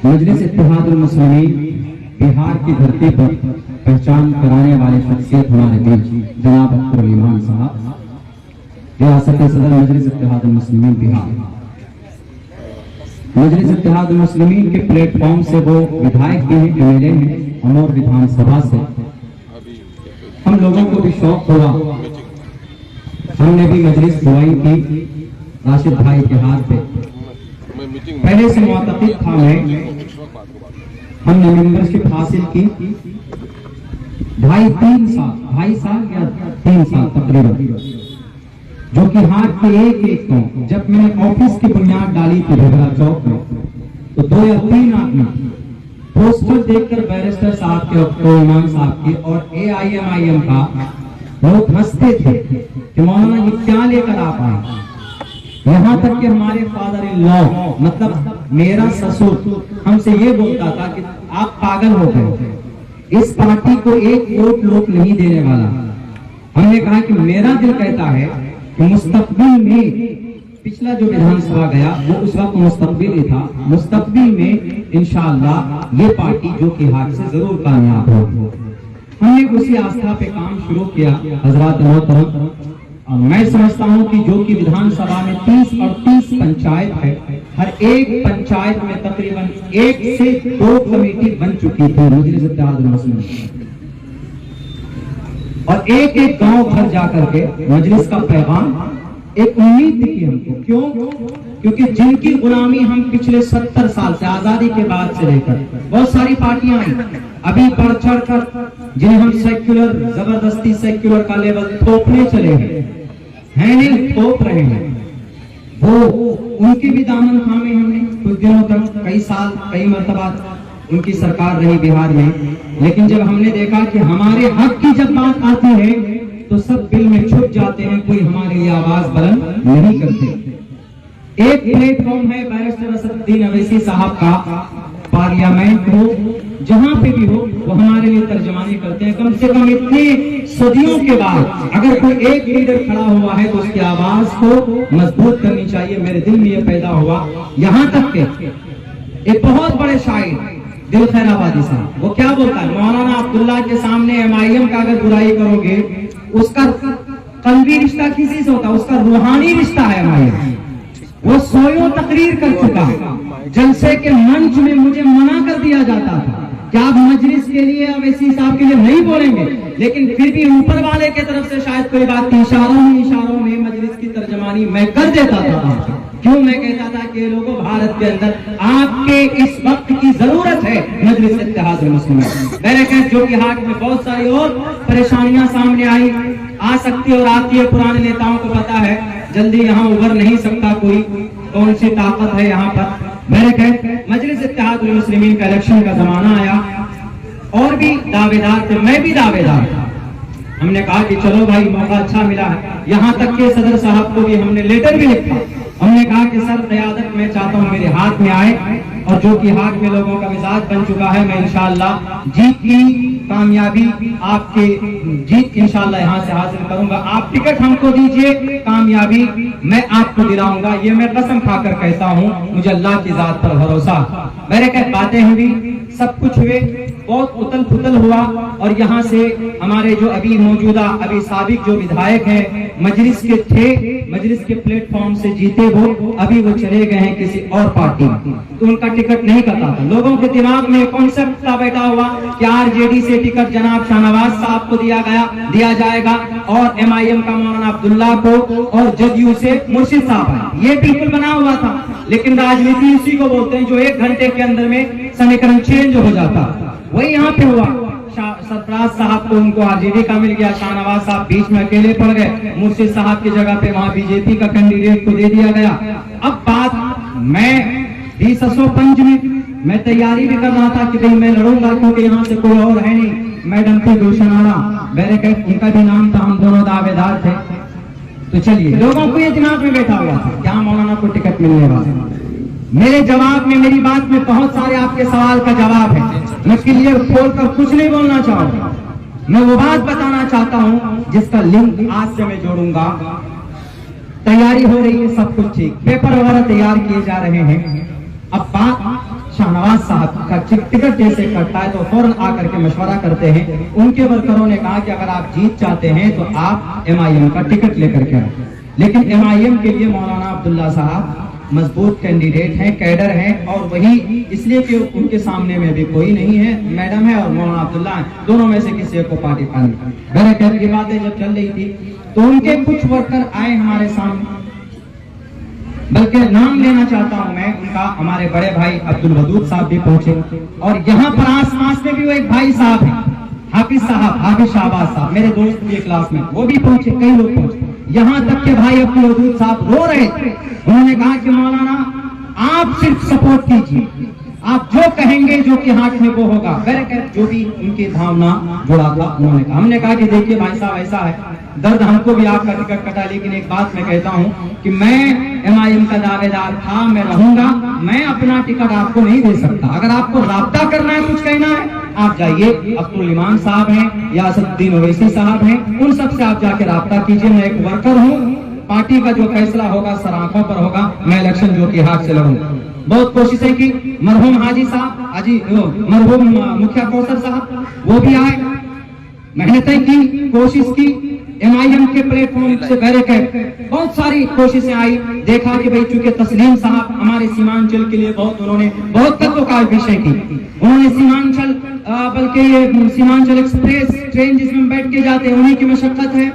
मजलिस इत्तेहादुल मुस्लिमीन बिहार की धरती पर पहचान कराने वाले शख्सियत हमारे बीच जनाब अख्तर ईमान साहब, रियासत सदर मजलिस इत्तेहादुल मुस्लिमीन बिहार। मजलिस इत्तेहादुल मुस्लिमीन के प्लेटफॉर्म से वो विधायक भी हैं, एमएलए हैं, अमोर विधानसभा से। हम लोगों को भी शौक हुआ, हमने भी मजलिस ज्वाइन की राशिद भाई के हाथ पे। पहले से मुतक़िद था मैं, हमने मेंबरशिप हासिल की 2.5 साल या 3 साल तकरीबन, जो कि हाथ के एक गाँव। जब मैंने ऑफिस की बुनियाद डाली थी भगरा चौक में, तो 2 या 3 आदमी पोस्टर देखकर बैरिस्टर साहब के, अख्तर ईमान साहब के और AIM का लोग हंसते थे कि मौलाना ये क्या लेकर आप आए। यहाँ तक कि हमारे फादर इन लॉ, मतलब मेरा ससुर, हमसे ये बोलता था कि आप पागल हो गए, इस पार्टी को एक वोट लोग नहीं देने वाला। हमने कहा कि मेरा दिल कहता है कि मुस्तकबिल में, पिछला जो विधानसभा गया वो उस वक्त मुस्तकबिल ही था, मुस्तकबिल में इंशाअल्लाह ये पार्टी जो कि हाथ से जरूर कामयाब होगी। हमने उसी आस्था पे काम शुरू किया। हजरात मोहतरम, मैं समझता हूँ कि जो कि विधानसभा में 30 और 30 पंचायत है, हर एक पंचायत में तकरीबन 1 से 2 कमेटी बन चुकी थी मजलिस इत्तेहादुल मुस्लिमीन, और एक गांव घर जाकर के मजलिस का पैगाम, एक उम्मीद थी हमको। क्यों? क्योंकि जिनकी गुलामी हम पिछले 70 साल से, आजादी के बाद से लेकर बहुत सारी पार्टियां आई, अभी बढ़ चढ़ कर जिन्हें हम सेक्युलर, जबरदस्ती सेक्युलर का लेवल थोपने चले हैं नहीं, थोप रहे हैं, वो उनकी भी दामन थामे हमने कुछ दिनों तक, कई साल, कई मरतबा उनकी सरकार रही बिहार में। लेकिन जब हमने देखा कि हमारे हक की जब बात आती है तो सब बिल में छुप जाते हैं, कोई हमारे लिए आवाज बुलंद नहीं करते। एक प्लेटफॉर्म है बैरिस्टर असदुद्दीन अवैसी साहब का, पार्लियामेंट हो, जहां पे भी हो, वो हमारे लिए तर्जमानी करते हैं। कम से कम इतने सदियों के बाद अगर कोई एक लीडर खड़ा हुआ है तो उसकी आवाज को मजबूत करनी चाहिए। मेरे दिल में ये पैदा हुआ। यहाँ तक के एक बहुत बड़े शायर दिल खैराबादी साहब, वो क्या बोलता है, मौलाना अब्दुल्ला के सामने MIM का अगर बुराई करोगे, उसका कल्बी रिश्ता किसी से होता है, उसका रूहानी रिश्ता है MIM। वो सोयो तकरीर कर चुका, जलसे के मंच में मुझे मना कर दिया जाता था कि आप मजलिस के लिए, अवैसी साहब के लिए नहीं बोलेंगे, लेकिन फिर भी ऊपर वाले की तरफ से शायद कोई बात थी, इशारों में मजलिस की तर्जमानी मैं कर देता था। क्यों? मैं कहता था कि लोगों, भारत के अंदर आपके इस वक्त की जरूरत है मजलिस इत्तेहादुल मुस्लिमीन। मैंने कहा जो कि हाथ में बहुत सारी और परेशानियां सामने आई, आ सकती है और आती है, पुराने नेताओं को पता है, जल्दी यहाँ उभर नहीं सकता कोई, कौन सी ताकत है यहाँ पर। मैंने कहा मजलिस इत्तेहादुल मुस्लिमीन का इलेक्शन का जमाना आया, और भी दावेदार थे, मैं भी दावेदार था। हमने कहा कि चलो भाई मौका अच्छा मिला है। यहाँ तक के सदर साहब को भी हमने लेटर भी लिखा, हमने कहा कि सर क़यादत मैं चाहता हूँ मेरे हाथ में आए, और जो कि हाथ में लोगों का मिजाज बन चुका है, मैं इंशाअल्लाह जीत की कामयाबी, आपके जीत इंशाअल्लाह यहाँ से हासिल करूंगा। आप टिकट हमको दीजिए, कामयाबी मैं आपको दिलाऊंगा, ये मैं कसम खाकर कहता हूँ, मुझे अल्लाह की जात पर भरोसा। मेरे कह बातें हुई, सब कुछ हुए, बहुत उतल पुतल हुआ, और यहाँ से हमारे जो अभी मौजूदा, अभी साबिक जो विधायक हैं मजलिस के थे, मजलिस के प्लेटफॉर्म से जीते, वो अभी वो चले गए हैं किसी और पार्टी में, तो उनका टिकट नहीं कटा था। लोगों के दिमाग में कॉन्सेप्ट था बैठा हुआ कि RJD से टिकट जनाब शाहनवाज साहब को दिया जाएगा, और MIM का मौलाना अब्दुल्ला को, और जदयू से मुर्शिद साहब, ये बिल्कुल बना हुआ था। लेकिन राजनीति उसी को बोलते हैं जो 1 घंटे के अंदर में समीकरण चेंज हो जाता, वही यहाँ पे हुआ। सरफराज साहब को उनको RJD का मिल गया, शाहनवाज साहब बीच में अकेले पड़ गए, मुर्शिद साहब की जगह पे वहां BJP का कैंडिडेट को दे दिया गया। अब बात, मैं 2005 में मैं तैयारी भी कर रहा था कि भाई मैं लड़ूंगा, क्योंकि यहाँ से कोई और है नहीं, मैडम थी गुलशनारा, मेरे उनका भी नाम था, हम दोनों दावेदार थे। तो चलिए, लोगों को ये दिमाग में बैठा हुआ था क्या मौलाना को टिकट मिलने वाला। मेरे जवाब में, मेरी बात में बहुत सारे आपके सवाल का जवाब है, मैं क्लियर खोलकर कुछ नहीं बोलना चाहूंगा। मैं वो बात बताना चाहता हूँ जिसका लिंक आज से मैं जोड़ूंगा। तैयारी हो रही है, सब कुछ ठीक, पेपर वगैरह तैयार किए जा रहे हैं। अब बात शाहनवाज साहब का टिकट जैसे कटता है तो फौरन आकर के मशवरा करते हैं। उनके वर्करों ने कहा कि अगर आप जीत चाहते हैं तो आप MIM का टिकट लेकर के आए। लेकिन MIM के लिए मौलाना अब्दुल्ला साहब मजबूत कैंडिडेट हैं, कैडर हैं, और वही इसलिए कि उनके सामने में भी कोई नहीं है, मैडम है और मौलाना अब्दुल्ला है, दोनों में से किसी को पार्टी पानी। मेरे कहने की बातें जब चल रही थी तो उनके कुछ वर्कर आए हमारे सामने, बल्कि नाम लेना चाहता हूं मैं उनका, हमारे बड़े भाई अब्दुल वदूद साहब भी पहुंचे, और यहाँ पर आसपास में भी वो एक भाई साहब है, हाफिज शाहबाज साहब, मेरे दोस्त भी क्लास में, वो भी पहुंचे, कई लोग पहुंचे। यहाँ तक के भाई अब्दुल वदूद साहब रो रहे थे। उन्होंने कहा कि मौलाना आप सिर्फ सपोर्ट कीजिए, आप जो कहेंगे जो कि हाथ में वो होगा। जो भी उनकी भावना जुड़ा था उन्होंने कहा। हमने कहा कि देखिए भाई साहब ऐसा है, दर्द हमको भी आपका टिकट कटा, लेकिन एक बात मैं कहता हूं कि मैं MIM का दावेदार था, मैं रहूंगा, मैं अपना टिकट आपको नहीं दे सकता। अगर आपको राब्ता करना है, कुछ कहना है, आप जाइए, अब्दुल इमाम साहब हैं या असदुद्दीन ओवैसी साहब हैं, उन सबसे आप जाके राब्ता कीजिए। मैं एक वर्कर हूँ, पार्टी का जो फैसला होगा सर आंखों पर होगा, मैं इलेक्शन जो कि हाथ से लड़ूंगा। बहुत कोशिशें की, मरहूम हाजी साहब, मरहूम मुखिया कौसर साहब, वो भी आए, मेहनतें की, कोशिश की, MIM के प्लेटफॉर्म से बहुत सारी कोशिशें आई। देखा कि भाई चूंकि तस्लीम साहब हमारे सीमांचल के लिए उन्होंने बहुत विषय की, उन्होंने सीमांचल बल्कि ये सीमांचल एक्सप्रेस ट्रेन जिसमें बैठ के जाते हैं उन्हीं की मशक्कत है,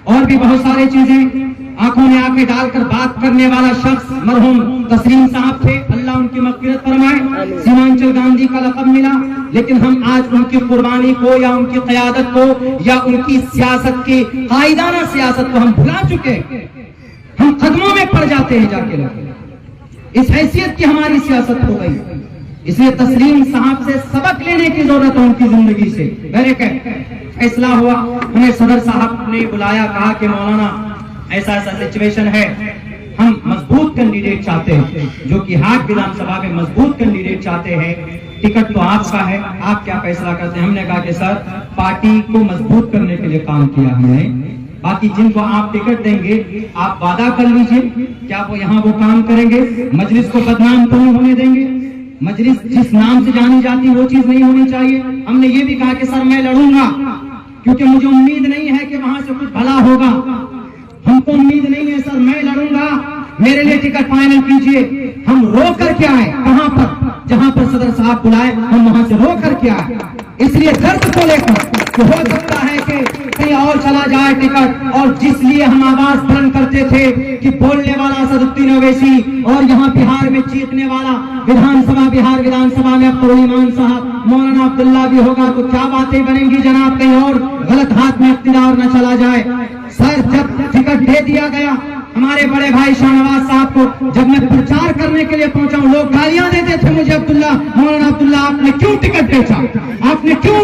और भी बहुत सारी चीजें। आंखों में आंखें डालकर बात करने वाला शख्स मरहूम तस्लीम साहब थे, अल्लाह उनकी मग़फ़िरत फरमाए। सीमांचल गांधी का लक़ब मिला, लेकिन हम आज उनकी कुर्बानी को या उनकी क़यादत को या उनकी सियासत की कायदाना सियासत को हम भुला चुके हैं। हम कदमों में पड़ जाते हैं जाके लोग, इस हैसियत की हमारी सियासत हो गई। इसलिए तस्लीम साहब से सबक लेने की जरूरत है उनकी जिंदगी से। फैसला हुआ, हमें सदर साहब ने बुलाया, कहा कि मौलाना ऐसा सिचुएशन है, हम मजबूत कैंडिडेट चाहते हैं, जो कि हाट विधानसभा में मजबूत कैंडिडेट चाहते हैं, टिकट तो आपका है, आप क्या फैसला करते हैं। हमने कहा कि सर पार्टी को मजबूत करने के लिए काम किया हमने, बाकी जिनको आप टिकट देंगे आप वादा कर लीजिए क्या वो यहाँ वो काम करेंगे, मजलिस को बदनाम तो नहीं होने देंगे, मजलिस जिस नाम से जानी जाती वो चीज नहीं होनी चाहिए। हमने ये भी कहा कि सर मैं लड़ूंगा, क्योंकि मुझे उम्मीद नहीं है कि वहां से कुछ भला होगा, हमको उम्मीद नहीं है सर, मैं लड़ूंगा, मेरे लिए टिकट फाइनल कीजिए। हम रो करके आए, कहां पर, जहां पर सदर साहब बुलाए हम वहां से रो करके आए, इसलिए दर्द को लेकर कि हो सकता है कि कहीं और चला जाए टिकट। और जिसलिए हम आवाज बुलंद करते थे कि बोलने वाला असदुद्दीन ओवैसी और यहाँ बिहार में जीतने वाला बिहार विधानसभा में अब्दुल इमाम साहब, मौलाना अब्दुल्ला भी होगा, तो क्या बातें बनेंगी जनाब, कहीं और गलत हाथ में इख्तियार न चला जाए। सर जब टिकट दे दिया गया हमारे बड़े भाई शाहनवाज साहब को, जब मैं प्रचार करने के लिए पहुंचा, लोग गालियां देते थे मुझे, अब्दुल्ला, मौलाना अब्दुल्ला आपने क्यों टिकट बेचा, आपने क्यों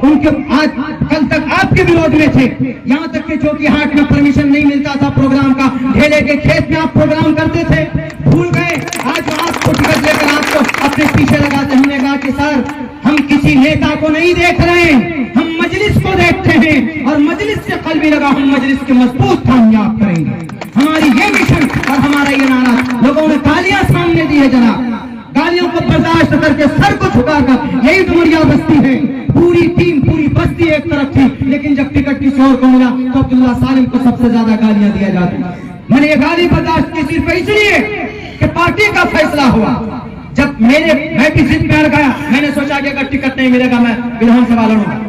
उनके आज कल तक आपके विरोध में थे, यहाँ तक कि जो कि हाट में परमिशन नहीं मिलता था प्रोग्राम का, ढेले के खेत में आप प्रोग्राम करते थे, भूल गए। आज आपको टिकट लेकर आपको अपने पीछे लगाते। हमने कहा कि सर हम किसी नेता को नहीं देख रहे हैं, हम मजलिस को देखते हैं, और मजलिस से कल भी लगा हम मजलिस के मजबूत कामयाब करेंगे। हमारी ये मिशन और हमारा ये नारा, लोगों ने गालियां सामने दी है जनाब, गालियों को बर्दाश्त करके सर को झुकाकर, यही डुमरिया बस्ती है, पूरी टीम पूरी बस्ती एक तरफ थी, लेकिन जब टिकट किसी और को मिला तो अब्दुल्ला सालिम को सबसे ज्यादा गालियां दिया जाती। मैंने ये गाली बर्दाश्त की सिर्फ इसलिए कि पार्टी का फैसला हुआ। जब मैं भी जिद में अड़ गया, मैंने सोचा कि अगर टिकट नहीं मिलेगा मैं विधानसभा लड़ूंगा,